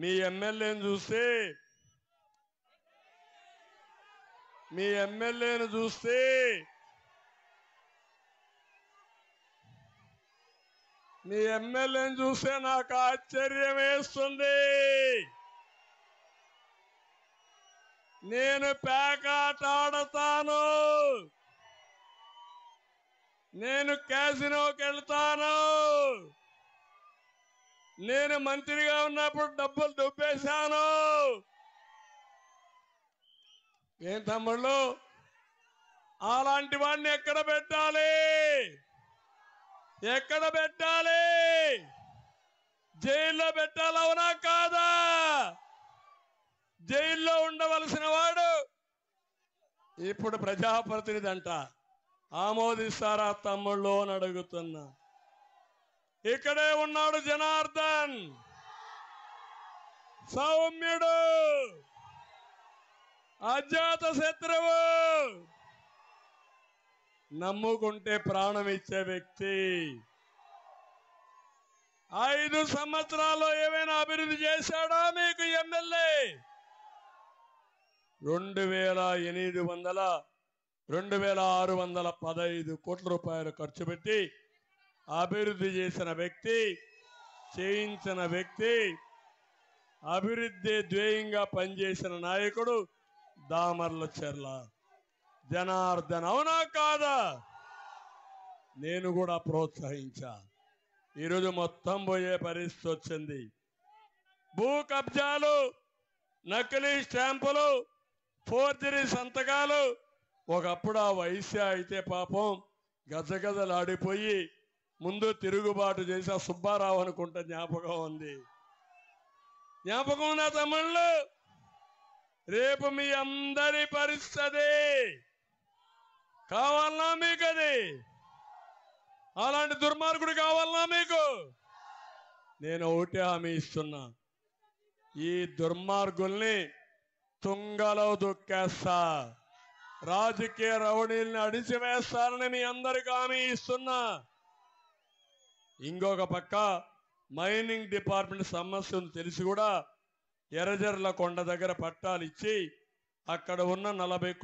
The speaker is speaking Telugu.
మీ ఎమ్మెల్యేను చూస్తే నాకు ఆశ్చర్యం వేస్తుంది. నేను పేకాట ఆడతాను, నేను క్యాసినోకి వెళ్తాను, నేను మంత్రిగా ఉన్నప్పుడు డబ్బులు దుబ్బేశాను. ఏం తమ్ముళ్ళు, అలాంటి వాడిని ఎక్కడ పెట్టాలి? జైల్లో పెట్టాలి, అవునా కాదా? జైల్లో ఉండవలసిన వాడు ఇప్పుడు ప్రజాప్రతినిధి అంట. ఆమోదిస్తారా తమ్ముళ్ళు అని అడుగుతున్నా. ఇక్కడే ఉన్నాడు జనార్దన్, సౌమ్యుడు, అజాత శత్రువు, నమ్ముకుంటే ప్రాణం ఇచ్చే వ్యక్తి. 5 సంవత్సరాల్లో ఏమైనా అభివృద్ధి చేశాడా మీకు ఎమ్మెల్యే? 2615 కోట్ల రూపాయలు ఖర్చు పెట్టి అభివృద్ధి చేసిన వ్యక్తి, చేయించిన వ్యక్తి, అభివృద్ధి ధ్యేయంగా పనిచేసిన నాయకుడు దామర్ల చెర్ల జనార్దన్, అవునా కాదా? నేను కూడా ప్రోత్సహించా. ఈరోజు మొత్తం పోయే పరిస్థితి వచ్చింది. భూ కబ్జాలు, నకిలీ స్టాంపులు, ఫోర్జరీ సంతకాలు. ఒకప్పుడు ఆ వైశ్య అయితే పాపం గజగజలాడిపోయి ముందు తిరుగుబాటు చేసి ఆ సుబ్బారావు అనుకుంటా, జ్ఞాపకం ఉంది. జ్ఞాపకం ఉందా తమ్ముళ్ళు? రేపు మీ అందరి పరిస్థితి కావాలన్నా మీకు? అది అలాంటి దుర్మార్గుడు కావాలన్నా మీకు? నేను ఒకటే హామీ ఇస్తున్నా, ఈ దుర్మార్గుల్ని తుంగలో దొక్కేస్తా, రాజకీయ రౌడీల్ని అడిచివేస్తానని మీ అందరికీ హామీ ఇస్తున్నా. ఇంకొక పక్క మైనింగ్ డిపార్ట్మెంట్ సమస్యను తెలిసి కూడా ఎర్రజర్ల కొండ దగ్గర పట్టాలు ఇచ్చి అక్కడ ఉన్న 40 కోట్ల